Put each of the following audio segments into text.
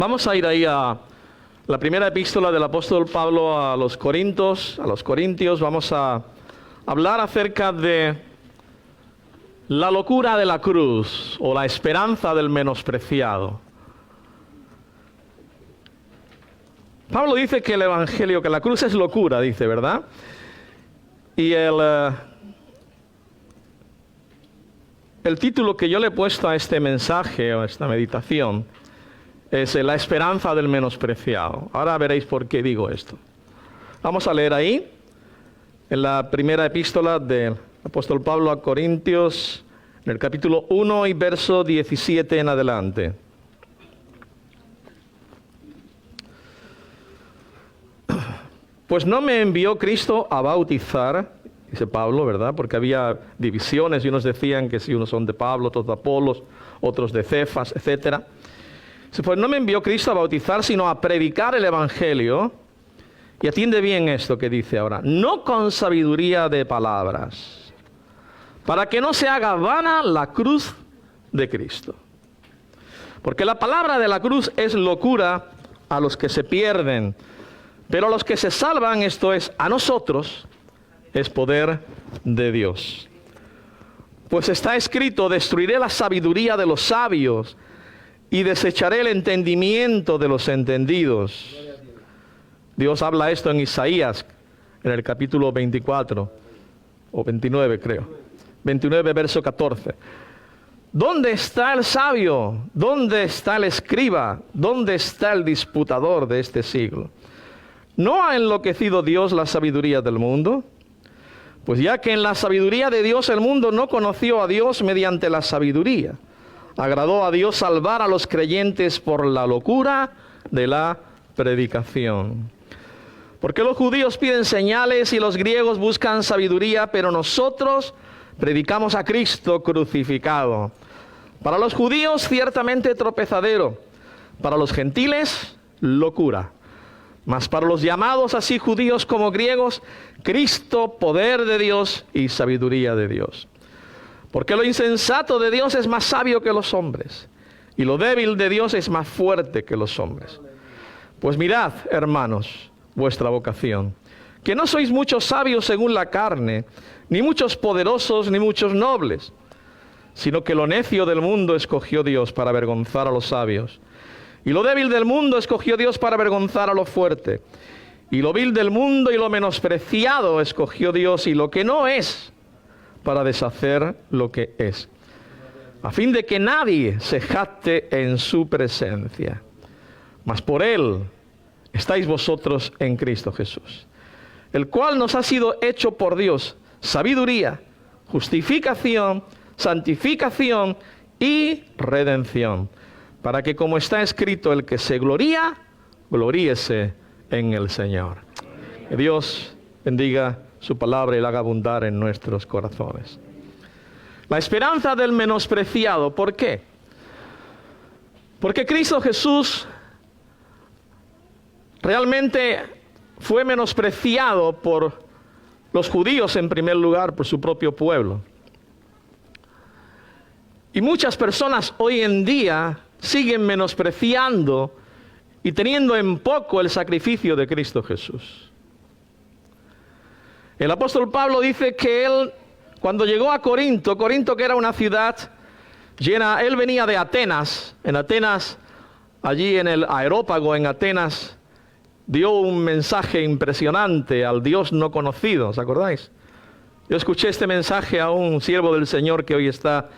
Vamos a ir ahí a la primera epístola del apóstol Pablo a los Corintios. Vamos a hablar acerca de la locura de la cruz o la esperanza del menospreciado. Pablo dice que el evangelio, que la cruz es locura, dice, ¿verdad? Y el título que yo le he puesto a este mensaje o a esta meditación es la esperanza del menospreciado. Ahora veréis por qué digo esto. Vamos a leer ahí, en la primera epístola del apóstol Pablo a Corintios, en el capítulo 1 y verso 17 en adelante. Pues no me envió Cristo a bautizar, dice Pablo, ¿verdad? Porque había divisiones y unos decían que si unos son de Pablo, otros de Apolos, otros de Cefas, etcétera. Pues no me envió Cristo a bautizar, sino a predicar el evangelio. Y atiende bien esto que dice ahora. No con sabiduría de palabras, para que no se haga vana la cruz de Cristo. Porque la palabra de la cruz es locura a los que se pierden, pero a los que se salvan, esto es, a nosotros, es poder de Dios. Pues está escrito, destruiré la sabiduría de los sabios y desecharé el entendimiento de los entendidos. Dios habla esto en Isaías, en el capítulo 24, o 29 creo. 29, verso 14. ¿Dónde está el sabio? ¿Dónde está el escriba? ¿Dónde está el disputador de este siglo? ¿No ha enloquecido Dios la sabiduría del mundo? Pues ya que en la sabiduría de Dios el mundo no conoció a Dios mediante la sabiduría, agradó a Dios salvar a los creyentes por la locura de la predicación. Porque los judíos piden señales y los griegos buscan sabiduría, pero nosotros predicamos a Cristo crucificado. Para los judíos ciertamente tropezadero, para los gentiles locura. Mas para los llamados así judíos como griegos, Cristo poder de Dios y sabiduría de Dios. Porque lo insensato de Dios es más sabio que los hombres, y lo débil de Dios es más fuerte que los hombres. Pues mirad, hermanos, vuestra vocación, que no sois muchos sabios según la carne, ni muchos poderosos, ni muchos nobles, sino que lo necio del mundo escogió Dios para avergonzar a los sabios, y lo débil del mundo escogió Dios para avergonzar a lo fuerte, y lo vil del mundo y lo menospreciado escogió Dios, y lo que no es, para deshacer lo que es, a fin de que nadie se jacte en su presencia. Mas por Él estáis vosotros en Cristo Jesús, el cual nos ha sido hecho por Dios sabiduría, justificación, santificación y redención, para que, como está escrito, el que se gloría, gloríese en el Señor. Que Dios bendiga su palabra y la haga abundar en nuestros corazones. La esperanza del menospreciado, ¿por qué? Porque Cristo Jesús realmente fue menospreciado por los judíos en primer lugar, por su propio pueblo. Y muchas personas hoy en día siguen menospreciando y teniendo en poco el sacrificio de Cristo Jesús. El apóstol Pablo dice que él, cuando llegó a Corinto que era una ciudad llena, él venía de Atenas. En Atenas, allí en el Areópago, en Atenas, dio un mensaje impresionante al Dios no conocido, ¿os acordáis? Yo escuché este mensaje a un siervo del Señor que hoy está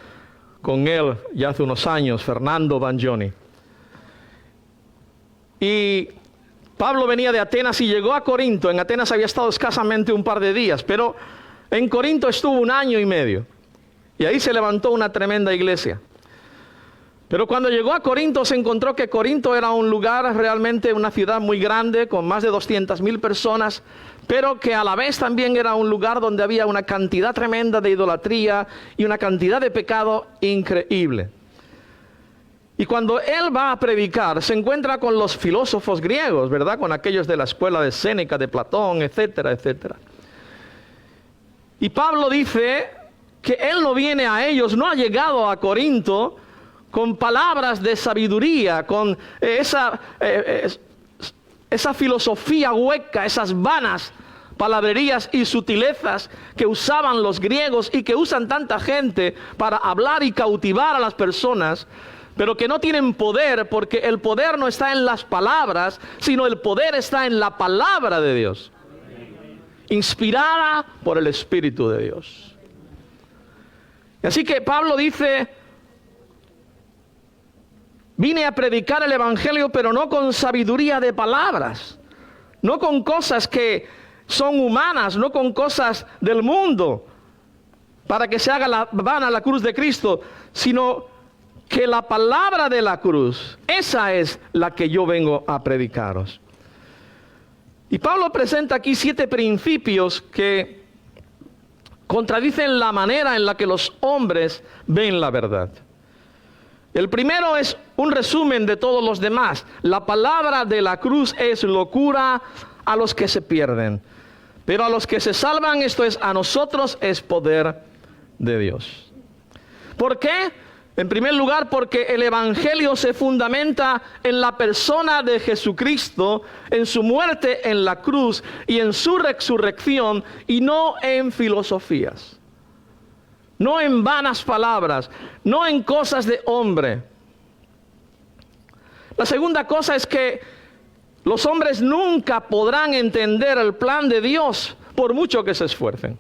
con él ya hace unos años, Fernando Banjoni. Y Pablo venía de Atenas y llegó a Corinto. En Atenas había estado escasamente un par de días, pero en Corinto estuvo 1 año y medio. Y ahí se levantó una tremenda iglesia. Pero cuando llegó a Corinto se encontró que Corinto era un lugar, realmente una ciudad muy grande, con más de 200,000 personas, pero que a la vez también era un lugar donde había una cantidad tremenda de idolatría y una cantidad de pecado increíble. Y cuando él va a predicar, se encuentra con los filósofos griegos, ¿verdad? Con aquellos de la escuela de Séneca, de Platón, etcétera, etcétera. Y Pablo dice que él no viene a ellos, no ha llegado a Corinto con palabras de sabiduría, con esa filosofía hueca, esas vanas palabrerías y sutilezas que usaban los griegos y que usan tanta gente para hablar y cautivar a las personas, pero que no tienen poder, porque el poder no está en las palabras, sino el poder está en la palabra de Dios, inspirada por el Espíritu de Dios. Así que Pablo dice: vine a predicar el Evangelio, pero no con sabiduría de palabras, no con cosas que son humanas, no con cosas del mundo, para que se haga vana la cruz de Cristo, sino que la palabra de la cruz, esa es la que yo vengo a predicaros. Y Pablo presenta aquí 7 principios que contradicen la manera en la que los hombres ven la verdad. El primero es un resumen de todos los demás. La palabra de la cruz es locura a los que se pierden, pero a los que se salvan, esto es, a nosotros, es poder de Dios. ¿Por qué? En primer lugar, porque el Evangelio se fundamenta en la persona de Jesucristo, en su muerte en la cruz y en su resurrección, y no en filosofías, no en vanas palabras, no en cosas de hombre. La segunda cosa es que los hombres nunca podrán entender el plan de Dios por mucho que se esfuercen.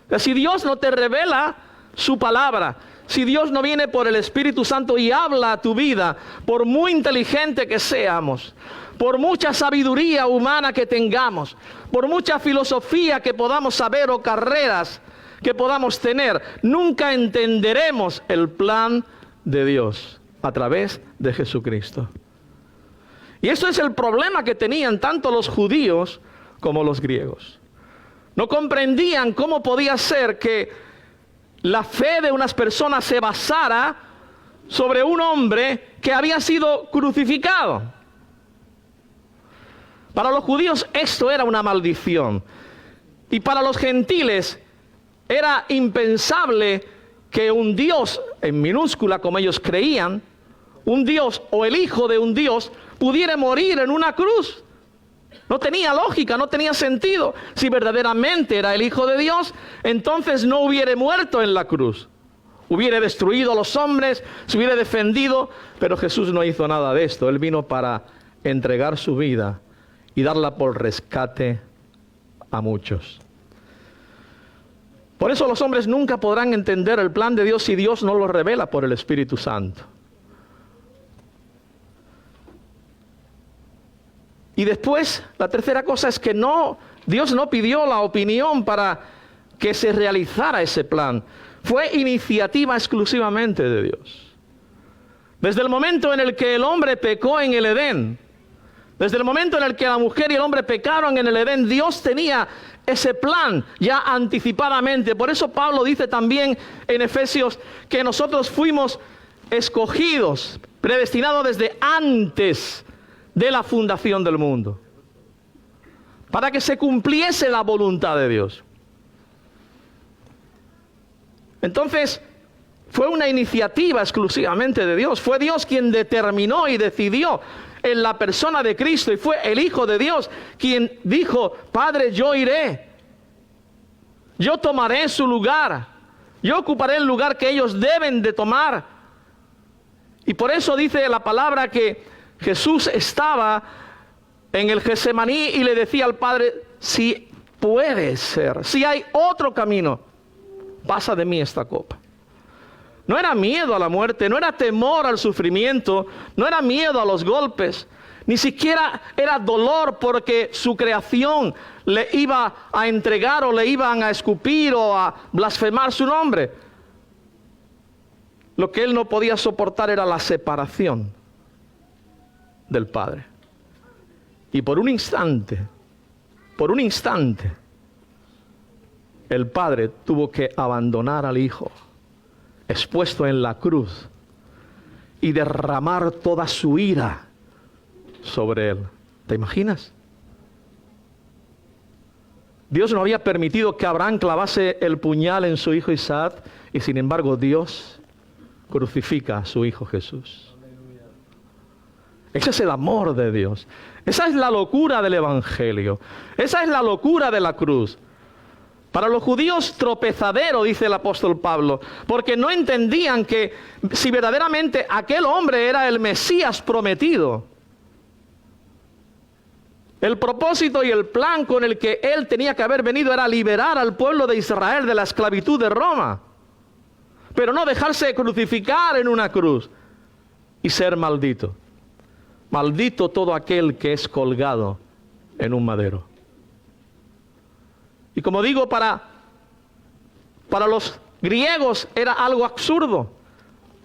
O sea, si Dios no te revela su palabra, si Dios no viene por el Espíritu Santo y habla a tu vida, por muy inteligente que seamos, por mucha sabiduría humana que tengamos, por mucha filosofía que podamos saber o carreras que podamos tener, nunca entenderemos el plan de Dios a través de Jesucristo. Y eso es el problema que tenían tanto los judíos como los griegos. No comprendían cómo podía ser que la fe de unas personas se basara sobre un hombre que había sido crucificado. Para los judíos esto era una maldición. Y para los gentiles era impensable que un Dios, en minúscula como ellos creían, un Dios o el hijo de un Dios pudiera morir en una cruz. No tenía lógica, no tenía sentido. Si verdaderamente era el Hijo de Dios, entonces no hubiera muerto en la cruz. Hubiera destruido a los hombres, se hubiera defendido, pero Jesús no hizo nada de esto. Él vino para entregar su vida y darla por rescate a muchos. Por eso los hombres nunca podrán entender el plan de Dios si Dios no lo revela por el Espíritu Santo. Y después, la tercera cosa es que Dios no pidió la opinión para que se realizara ese plan. Fue iniciativa exclusivamente de Dios. Desde el momento en el que el hombre pecó en el Edén, desde el momento en el que la mujer y el hombre pecaron en el Edén, Dios tenía ese plan ya anticipadamente. Por eso Pablo dice también en Efesios que nosotros fuimos escogidos, predestinados desde antes de la fundación del mundo, para que se cumpliese la voluntad de Dios. Entonces, fue una iniciativa exclusivamente de Dios. Fue Dios quien determinó y decidió en la persona de Cristo, y fue el Hijo de Dios quien dijo: Padre, yo iré, yo tomaré su lugar, yo ocuparé el lugar que ellos deben de tomar. Y por eso dice la palabra que Jesús estaba en el Getsemaní y le decía al Padre: si puede ser, si hay otro camino, pasa de mí esta copa. No era miedo a la muerte, no era temor al sufrimiento, no era miedo a los golpes, ni siquiera era dolor porque su creación le iba a entregar o le iban a escupir o a blasfemar su nombre. Lo que él no podía soportar era la separación del Padre. Y por un instante, el Padre tuvo que abandonar al Hijo, expuesto en la cruz, y derramar toda su ira sobre él. ¿Te imaginas? Dios no había permitido que Abraham clavase el puñal en su hijo Isaac, y sin embargo Dios, crucifica a su Hijo Jesús. Ese es el amor de Dios. Esa es la locura del Evangelio. Esa es la locura de la cruz. Para los judíos tropezadero, dice el apóstol Pablo, porque no entendían que si verdaderamente aquel hombre era el Mesías prometido, el propósito y el plan con el que él tenía que haber venido era liberar al pueblo de Israel de la esclavitud de Roma, pero no dejarse crucificar en una cruz y ser maldito. Maldito todo aquel que es colgado en un madero. Y como digo, para los griegos era algo absurdo.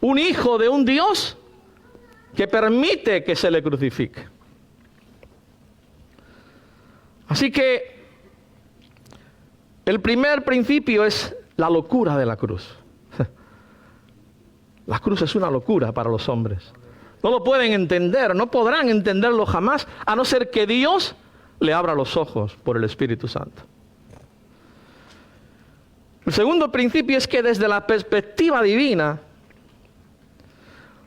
Un hijo de un Dios que permite que se le crucifique. Así que el primer principio es la locura de la cruz. La cruz es una locura para los hombres. No lo pueden entender, no podrán entenderlo jamás, a no ser que Dios le abra los ojos por el Espíritu Santo. El segundo principio es que desde la perspectiva divina,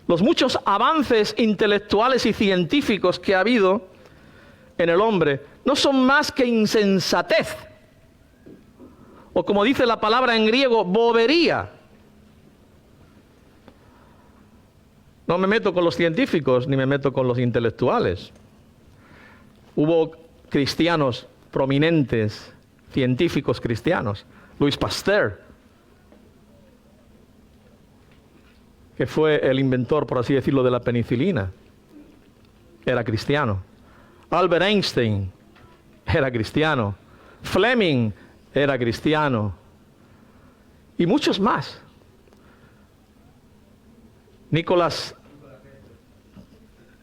los muchos avances intelectuales y científicos que ha habido en el hombre no son más que insensatez, o como dice la palabra en griego, bobería. No me meto con los científicos ni me meto con los intelectuales. Hubo cristianos prominentes, científicos cristianos. Louis Pasteur, que fue el inventor, por así decirlo, de la penicilina, era cristiano. Albert Einstein era cristiano. Fleming era cristiano. Y muchos más.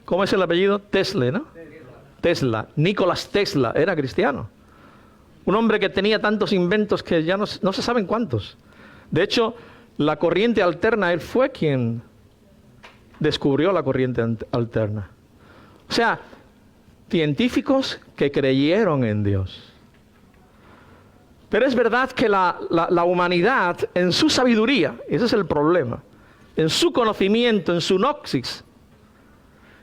¿Cómo es el apellido? Tesla, ¿no? Tesla. Nicolás Tesla era cristiano. Un hombre que tenía tantos inventos que ya no se saben cuántos. De hecho, la corriente alterna, él fue quien descubrió la corriente alterna. O sea, científicos que creyeron en Dios. Pero es verdad que la humanidad, en su sabiduría, ese es el problema, en su conocimiento, en su gnosis,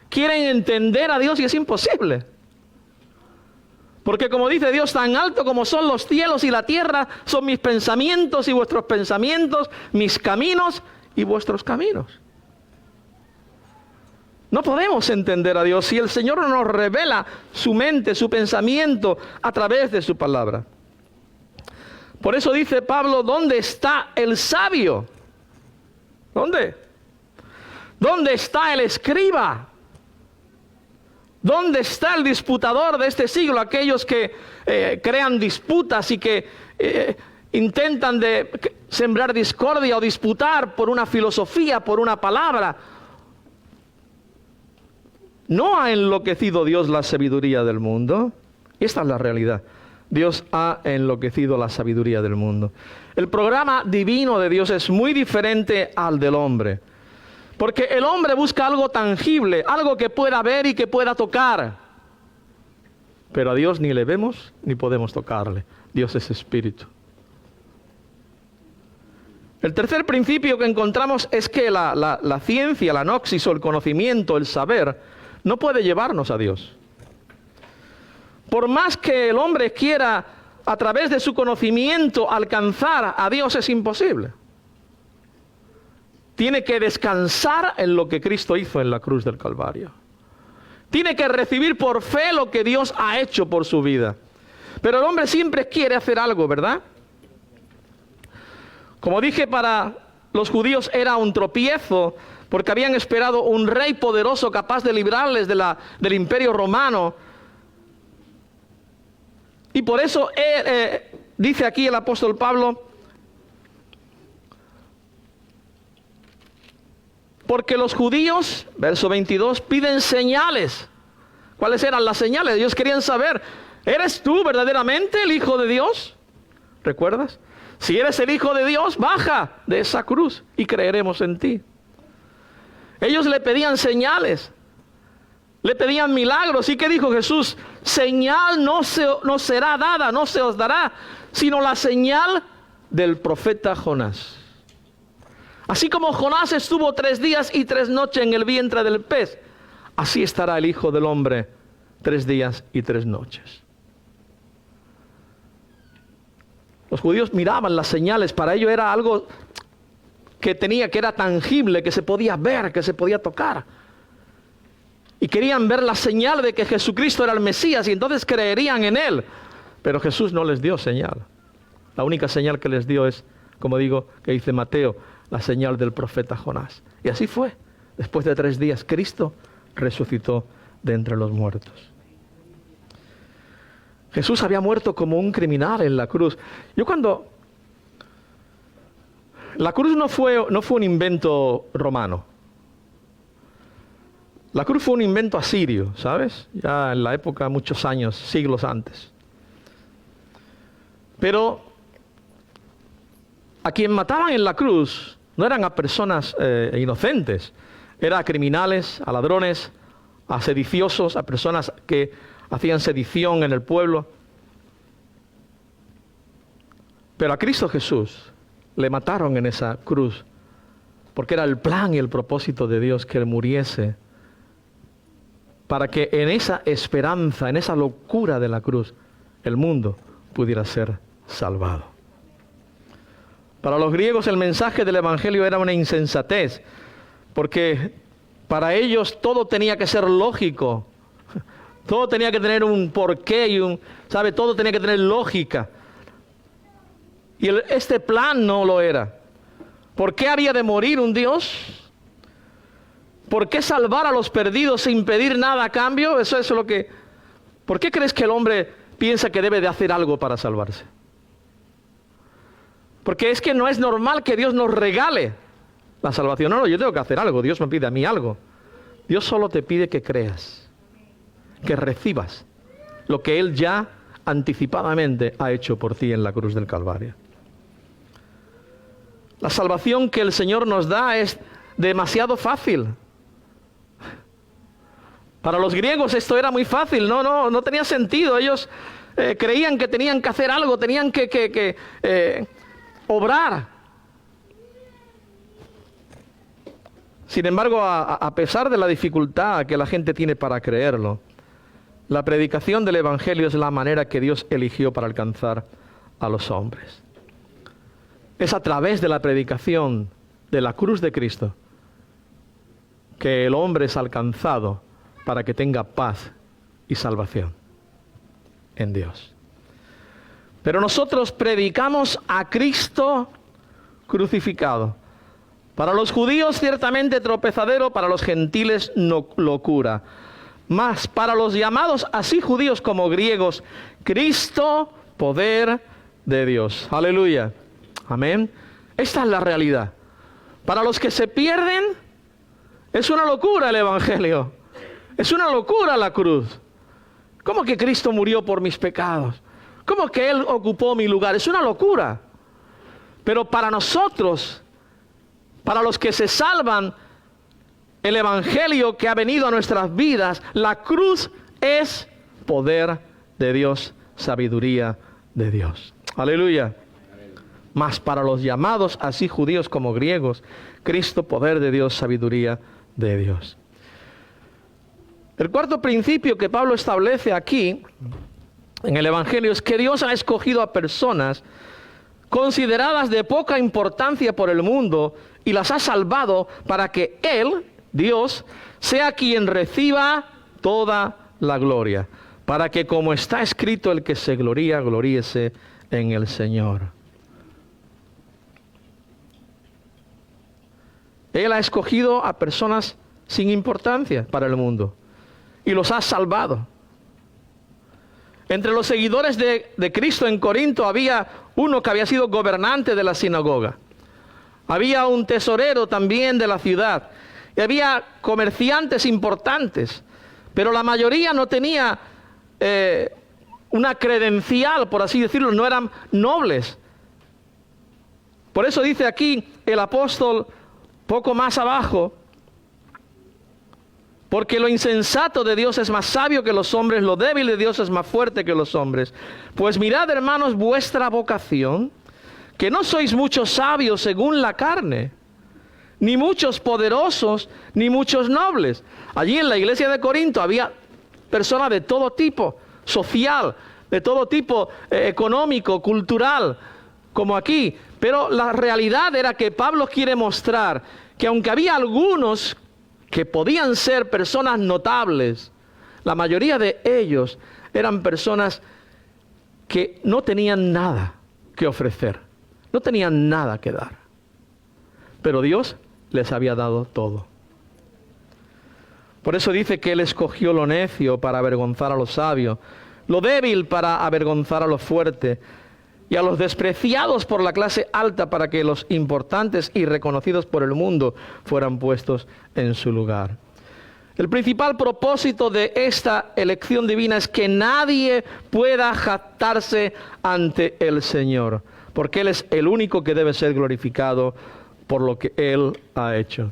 quieren entender a Dios y es imposible. Porque como dice Dios, tan alto como son los cielos y la tierra, son mis pensamientos y vuestros pensamientos, mis caminos y vuestros caminos. No podemos entender a Dios si el Señor no nos revela su mente, su pensamiento a través de su palabra. Por eso dice Pablo, ¿dónde está el sabio? ¿Dónde? ¿Dónde está el escriba? ¿Dónde está el disputador de este siglo? Aquellos que crean disputas y que intentan sembrar discordia o disputar por una filosofía, por una palabra. ¿No ha enloquecido Dios la sabiduría del mundo? Esta es la realidad. Dios ha enloquecido la sabiduría del mundo. El programa divino de Dios es muy diferente al del hombre. Porque el hombre busca algo tangible, algo que pueda ver y que pueda tocar. Pero a Dios ni le vemos ni podemos tocarle. Dios es espíritu. El tercer principio que encontramos es que la ciencia, la gnosis o el conocimiento, el saber, no puede llevarnos a Dios. Por más que el hombre quiera, a través de su conocimiento, alcanzar a Dios, es imposible. Tiene que descansar en lo que Cristo hizo en la cruz del Calvario. Tiene que recibir por fe lo que Dios ha hecho por su vida. Pero el hombre siempre quiere hacer algo, ¿verdad? Como dije, para los judíos era un tropiezo, porque habían esperado un rey poderoso capaz de librarles del imperio romano. Y por eso dice aquí el apóstol Pablo, porque los judíos, verso 22, piden señales. ¿Cuáles eran las señales? Ellos querían saber, ¿eres tú verdaderamente el Hijo de Dios? ¿Recuerdas? Si eres el Hijo de Dios, baja de esa cruz y creeremos en ti. Ellos le pedían señales, le pedían milagros. ¿Y qué dijo Jesús? Señal no será dada, no se os dará, sino la señal del profeta Jonás. Así como Jonás estuvo 3 días y 3 noches en el vientre del pez, así estará el Hijo del Hombre 3 días y 3 noches. Los judíos miraban las señales, para ellos era algo que era tangible, que se podía ver, que se podía tocar. Y querían ver la señal de que Jesucristo era el Mesías y entonces creerían en Él. Pero Jesús no les dio señal. La única señal que les dio es, como digo, que dice Mateo, la señal del profeta Jonás. Y así fue. Después de 3 días, Cristo resucitó de entre los muertos. Jesús había muerto como un criminal en la cruz. La cruz no fue un invento romano. La cruz fue un invento asirio, ¿sabes? Ya en la época, muchos años, siglos antes. Pero a quien mataban en la cruz no eran a personas inocentes. Eran a criminales, a ladrones, a sediciosos, a personas que hacían sedición en el pueblo. Pero a Cristo Jesús le mataron en esa cruz porque era el plan y el propósito de Dios que Él muriese para que en esa esperanza, en esa locura de la cruz, el mundo pudiera ser salvado. Para los griegos el mensaje del Evangelio era una insensatez, porque para ellos todo tenía que ser lógico, todo tenía que tener un porqué y todo tenía que tener lógica. Y este plan no lo era. ¿Por qué había de morir un Dios? ¿Por qué salvar a los perdidos sin pedir nada a cambio? Eso es lo que... ¿Por qué crees que el hombre piensa que debe de hacer algo para salvarse? Porque es que no es normal que Dios nos regale la salvación. No, yo tengo que hacer algo. Dios me pide a mí algo. Dios solo te pide que creas, que recibas lo que Él ya anticipadamente ha hecho por ti en la cruz del Calvario. La salvación que el Señor nos da es demasiado fácil. Para los griegos esto era muy fácil, no tenía sentido. Ellos creían que tenían que hacer algo, tenían que obrar. Sin embargo, a pesar de la dificultad que la gente tiene para creerlo, la predicación del Evangelio es la manera que Dios eligió para alcanzar a los hombres. Es a través de la predicación de la cruz de Cristo que el hombre es alcanzado para que tenga paz y salvación en Dios. Pero nosotros predicamos a Cristo crucificado. Para los judíos ciertamente tropezadero, para los gentiles no, locura. Mas para los llamados, así judíos como griegos, Cristo, poder de Dios. Aleluya. Amén. Esta es la realidad. Para los que se pierden, es una locura el Evangelio. Es una locura la cruz. ¿Cómo que Cristo murió por mis pecados? ¿Cómo que Él ocupó mi lugar? Es una locura. Pero para nosotros, para los que se salvan, el Evangelio que ha venido a nuestras vidas, la cruz es poder de Dios, sabiduría de Dios. Aleluya. Mas para los llamados, así judíos como griegos, Cristo, poder de Dios, sabiduría de Dios. El cuarto principio que Pablo establece aquí en el Evangelio es que Dios ha escogido a personas consideradas de poca importancia por el mundo y las ha salvado para que Él, Dios, sea quien reciba toda la gloria. Para que, como está escrito, el que se gloría, gloríese en el Señor. Él ha escogido a personas sin importancia para el mundo y los ha salvado. Entre los seguidores de Cristo en Corinto había uno que había sido gobernante de la sinagoga. Había un tesorero también de la ciudad. Y había comerciantes importantes. Pero la mayoría no tenía una credencial, por así decirlo, no eran nobles. Por eso dice aquí el apóstol, poco más abajo, porque lo insensato de Dios es más sabio que los hombres, lo débil de Dios es más fuerte que los hombres. Pues mirad, hermanos, vuestra vocación, que no sois muchos sabios según la carne, ni muchos poderosos, ni muchos nobles. Allí en la iglesia de Corinto había personas de todo tipo, social, de todo tipo, económico, cultural, como aquí. Pero la realidad era que Pablo quiere mostrar que aunque había algunos que podían ser personas notables, la mayoría de ellos eran personas que no tenían nada que ofrecer, no tenían nada que dar. Pero Dios les había dado todo. Por eso dice que Él escogió lo necio para avergonzar a los sabios, lo débil para avergonzar a los fuertes, y a los despreciados por la clase alta para que los importantes y reconocidos por el mundo fueran puestos en su lugar. El principal propósito de esta elección divina es que nadie pueda jactarse ante el Señor, porque Él es el único que debe ser glorificado por lo que Él ha hecho.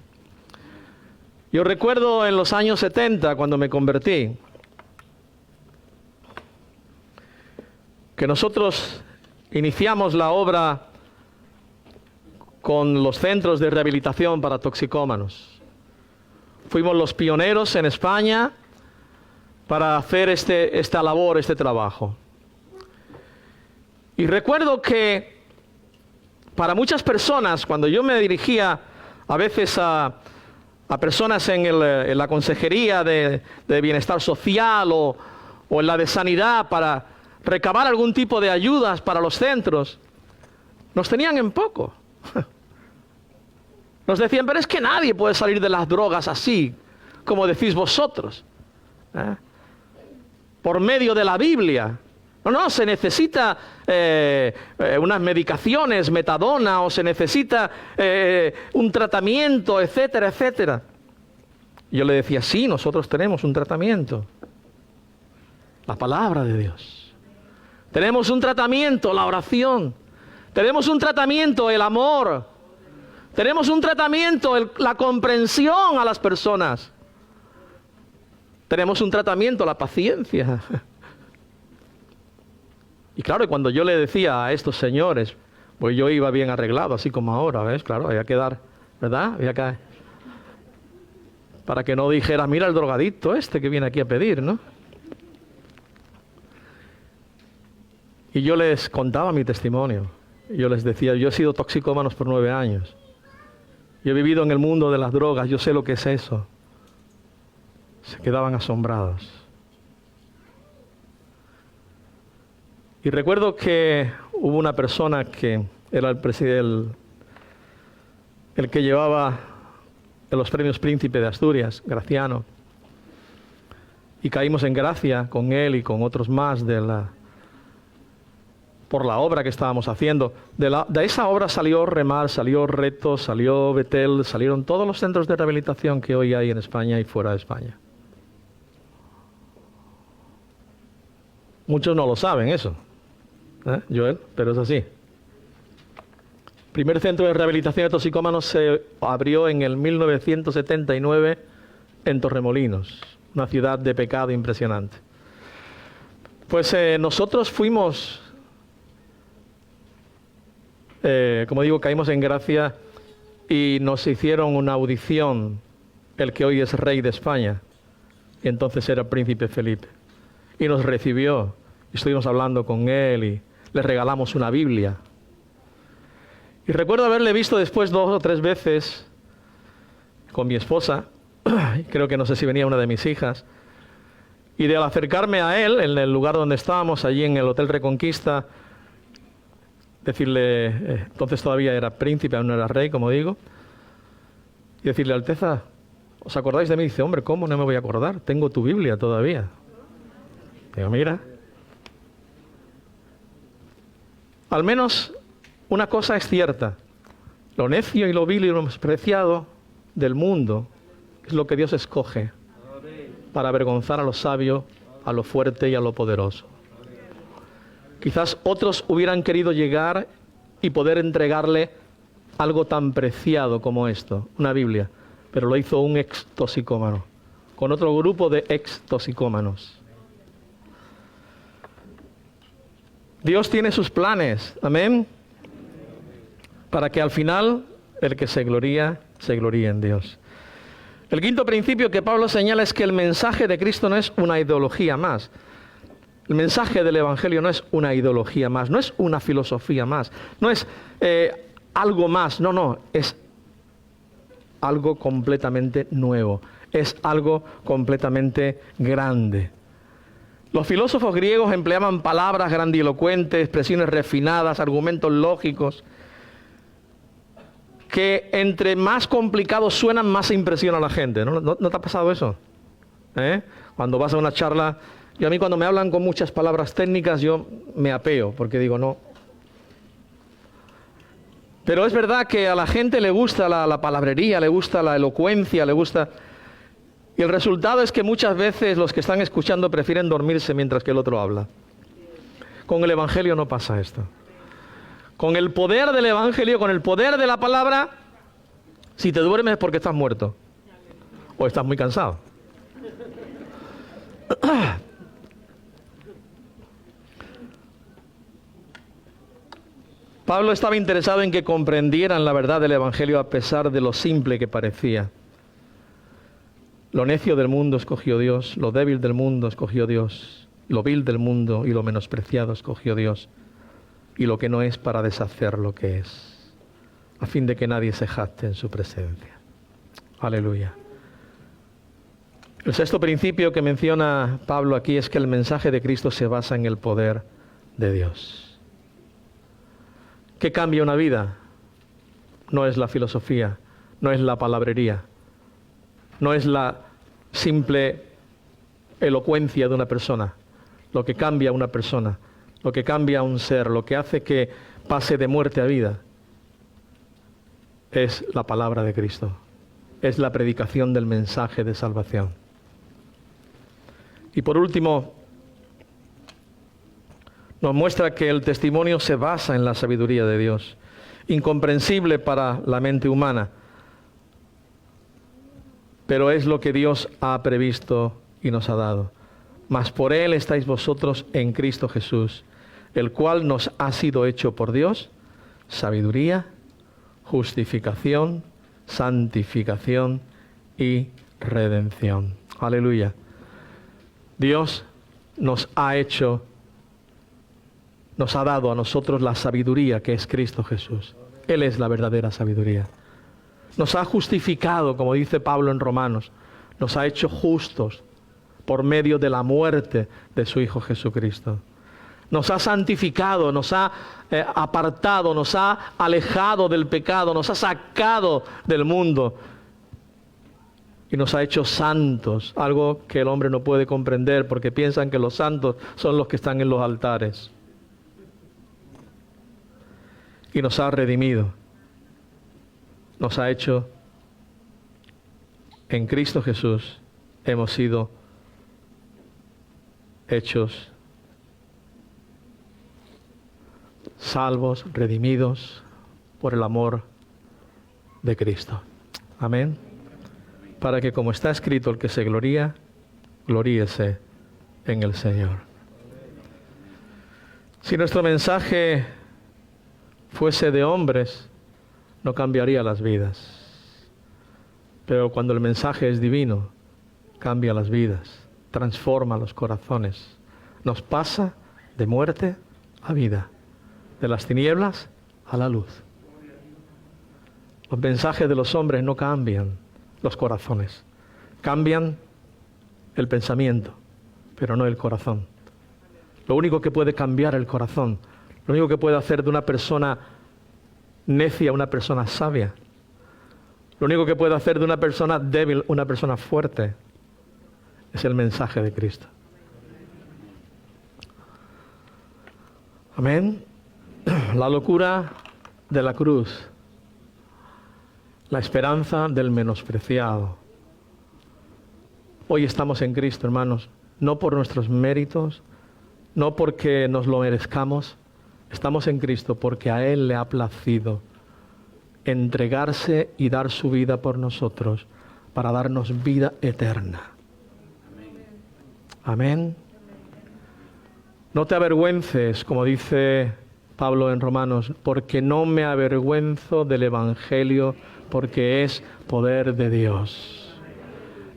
Yo recuerdo en los años 70, cuando me convertí, que nosotros iniciamos la obra con los centros de rehabilitación para toxicómanos. Fuimos los pioneros en España para hacer esta labor, este trabajo. Y recuerdo que para muchas personas, cuando yo me dirigía a veces a personas en la consejería de bienestar social o en la de sanidad para recabar algún tipo de ayudas para los centros, nos tenían en poco. Nos decían, pero es que nadie puede salir de las drogas así, como decís vosotros, por medio de la Biblia. No, se necesita unas medicaciones, metadona, o se necesita un tratamiento, etcétera, etcétera. Y yo le decía, sí, nosotros tenemos un tratamiento. La palabra de Dios. Tenemos un tratamiento, la oración. Tenemos un tratamiento, el amor. Tenemos un tratamiento, la comprensión a las personas. Tenemos un tratamiento, la paciencia. Y claro, cuando yo le decía a estos señores, pues yo iba bien arreglado, así como ahora, ¿ves? Claro, había que dar, ¿verdad? Había que... Para que no dijera, mira el drogadicto este que viene aquí a pedir, ¿no? Y yo les contaba mi testimonio. Yo les decía, yo he sido toxicómano por 9 años. Yo he vivido en el mundo de las drogas, yo sé lo que es eso. Se quedaban asombrados. Y recuerdo que hubo una persona que era el presidente, el que llevaba los premios Príncipe de Asturias, Graciano. Y caímos en gracia con él y con otros más por la obra que estábamos haciendo. De esa obra salió Remar, salió Reto, salió Betel, salieron todos los centros de rehabilitación que hoy hay en España y fuera de España. Muchos no lo saben eso, Joel, pero es así. El primer centro de rehabilitación de toxicómanos se abrió en el 1979 en Torremolinos, una ciudad de pecado impresionante. Pues nosotros fuimos, como digo, caímos en gracia y nos hicieron una audición, el que hoy es rey de España, y entonces era príncipe Felipe. Y nos recibió, estuvimos hablando con él y le regalamos una Biblia. Y recuerdo haberle visto después 2 o 3 veces con mi esposa, creo que no sé si venía una de mis hijas, y de al acercarme a él, en el lugar donde estábamos, allí en el Hotel Reconquista, decirle, entonces todavía era príncipe, aún no era rey, como digo, y decirle, Alteza, ¿os acordáis de mí? Dice, hombre, ¿cómo no me voy a acordar? Tengo tu Biblia todavía. Digo, mira, al menos una cosa es cierta, lo necio y lo vil y lo despreciado del mundo es lo que Dios escoge para avergonzar a los sabios, a lo fuerte y a lo poderoso. Quizás otros hubieran querido llegar y poder entregarle algo tan preciado como esto, una Biblia, pero lo hizo un ex toxicómano, con otro grupo de ex toxicómanos. Dios tiene sus planes, amén, para que al final el que se gloría se gloríe en Dios. El quinto principio que Pablo señala es que el mensaje de Cristo no es una ideología más. El mensaje del Evangelio no es una ideología más, no es una filosofía más, no es algo más, no, es algo completamente nuevo, es algo completamente grande. Los filósofos griegos empleaban palabras grandilocuentes, expresiones refinadas, argumentos lógicos, que entre más complicados suenan, más impresiona a la gente. ¿No te ha pasado eso? Cuando vas a una charla, a mí cuando me hablan con muchas palabras técnicas, yo me apeo, porque digo, no. Pero es verdad que a la gente le gusta la palabrería, le gusta la elocuencia, le gusta... Y el resultado es que muchas veces los que están escuchando prefieren dormirse mientras que el otro habla. Con el Evangelio no pasa esto. Con el poder del Evangelio, con el poder de la palabra, si te duermes es porque estás muerto. O estás muy cansado. Pablo estaba interesado en que comprendieran la verdad del Evangelio a pesar de lo simple que parecía. Lo necio del mundo escogió Dios, lo débil del mundo escogió Dios, lo vil del mundo y lo menospreciado escogió Dios, y lo que no es para deshacer lo que es, a fin de que nadie se jacte en su presencia. Aleluya. El sexto principio que menciona Pablo aquí es que el mensaje de Cristo se basa en el poder de Dios. ¿Qué cambia una vida? No es la filosofía, no es la palabrería, no es la simple elocuencia de una persona. Lo que cambia a una persona, lo que cambia a un ser, lo que hace que pase de muerte a vida, es la palabra de Cristo, es la predicación del mensaje de salvación. Y por último, nos muestra que el testimonio se basa en la sabiduría de Dios, incomprensible para la mente humana, pero es lo que Dios ha previsto y nos ha dado. Mas por Él estáis vosotros en Cristo Jesús, el cual nos ha sido hecho por Dios sabiduría, justificación, santificación y redención. Aleluya. Dios nos ha dado a nosotros la sabiduría que es Cristo Jesús. Él es la verdadera sabiduría. Nos ha justificado, como dice Pablo en Romanos, nos ha hecho justos por medio de la muerte de su Hijo Jesucristo. Nos ha santificado, nos ha apartado, nos ha alejado del pecado, nos ha sacado del mundo y nos ha hecho santos, algo que el hombre no puede comprender porque piensan que los santos son los que están en los altares. Y nos ha redimido, nos ha hecho, en Cristo Jesús hemos sido hechos salvos, redimidos por el amor de Cristo. Amén. Para que, como está escrito, el que se gloría, gloríese en el Señor. Si nuestro mensaje fuese de hombres, no cambiaría las vidas. Pero cuando el mensaje es divino, cambia las vidas, transforma los corazones, nos pasa de muerte a vida, de las tinieblas a la luz. Los mensajes de los hombres no cambian los corazones, cambian el pensamiento, pero no el corazón. Lo único que puede cambiar el corazón, lo único que puede hacer de una persona necia una persona sabia, lo único que puede hacer de una persona débil una persona fuerte, es el mensaje de Cristo. Amén. La locura de la cruz, la esperanza del menospreciado. Hoy estamos en Cristo, hermanos, no por nuestros méritos, no porque nos lo merezcamos. Estamos en Cristo porque a Él le ha placido entregarse y dar su vida por nosotros para darnos vida eterna. Amén. No te avergüences, como dice Pablo en Romanos, porque no me avergüenzo del Evangelio, porque es poder de Dios.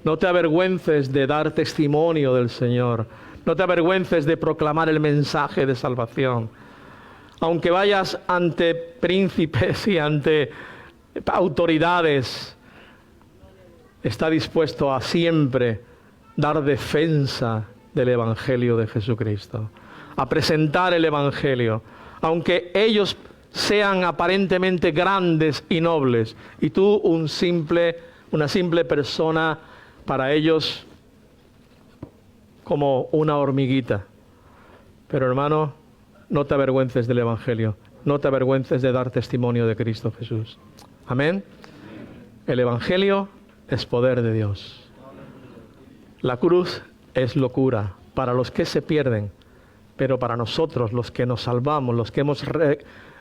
No te avergüences de dar testimonio del Señor. No te avergüences de proclamar el mensaje de salvación. Aunque vayas ante príncipes y ante autoridades, está dispuesto a siempre dar defensa del Evangelio de Jesucristo, a presentar el Evangelio, aunque ellos sean aparentemente grandes y nobles, y tú una simple persona para ellos como una hormiguita. Pero hermano, no te avergüences del Evangelio, no te avergüences de dar testimonio de Cristo Jesús. Amén. El Evangelio es poder de Dios. La cruz es locura para los que se pierden, pero para nosotros, los que nos salvamos, los que hemos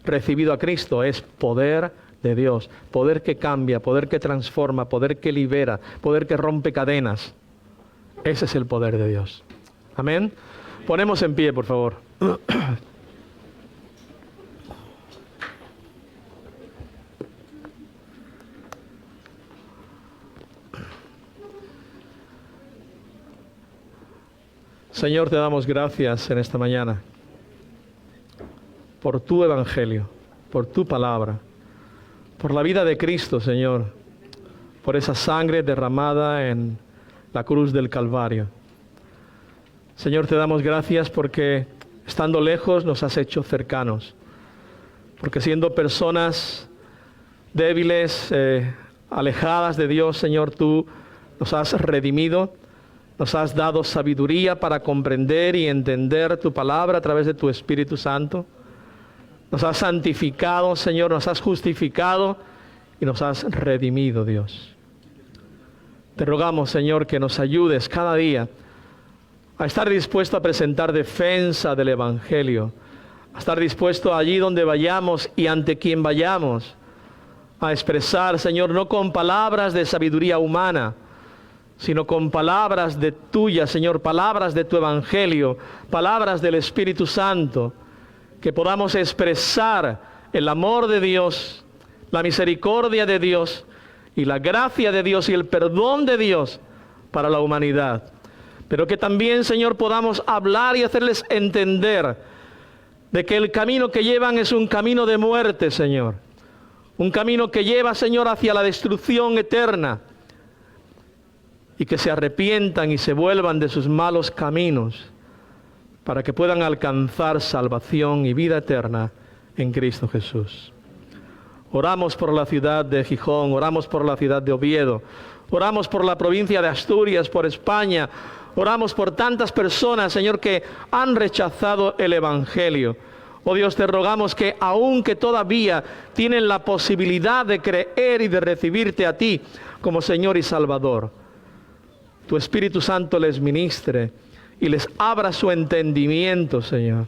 recibido a Cristo, es poder de Dios. Poder que cambia, poder que transforma, poder que libera, poder que rompe cadenas. Ese es el poder de Dios. Amén. Ponemos en pie, por favor. Señor, te damos gracias en esta mañana por tu Evangelio, por tu palabra, por la vida de Cristo, Señor, por esa sangre derramada en la cruz del Calvario. Señor, te damos gracias porque estando lejos nos has hecho cercanos, porque siendo personas débiles, alejadas de Dios, Señor, tú nos has redimido. Nos has dado sabiduría para comprender y entender tu palabra a través de tu Espíritu Santo. Nos has santificado, Señor, nos has justificado y nos has redimido, Dios. Te rogamos, Señor, que nos ayudes cada día a estar dispuesto a presentar defensa del Evangelio, a estar dispuesto allí donde vayamos y ante quien vayamos, a expresar, Señor, no con palabras de sabiduría humana, sino con palabras de tuya, Señor, palabras de tu Evangelio, palabras del Espíritu Santo, que podamos expresar el amor de Dios, la misericordia de Dios y la gracia de Dios y el perdón de Dios para la humanidad. Pero que también, Señor, podamos hablar y hacerles entender de que el camino que llevan es un camino de muerte, Señor. Un camino que lleva, Señor, hacia la destrucción eterna. Y que se arrepientan y se vuelvan de sus malos caminos para que puedan alcanzar salvación y vida eterna en Cristo Jesús. Oramos por la ciudad de Gijón, oramos por la ciudad de Oviedo, oramos por la provincia de Asturias, por España, oramos por tantas personas, Señor, que han rechazado el Evangelio. Oh Dios, te rogamos que aunque todavía tienen la posibilidad de creer y de recibirte a ti como Señor y Salvador, tu Espíritu Santo les ministre y les abra su entendimiento, Señor.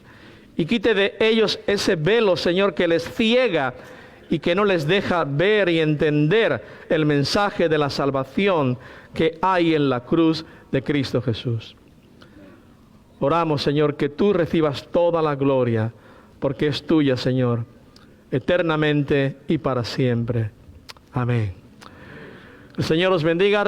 Y quite de ellos ese velo, Señor, que les ciega y que no les deja ver y entender el mensaje de la salvación que hay en la cruz de Cristo Jesús. Oramos, Señor, que tú recibas toda la gloria, porque es tuya, Señor, eternamente y para siempre. Amén. El Señor os bendiga.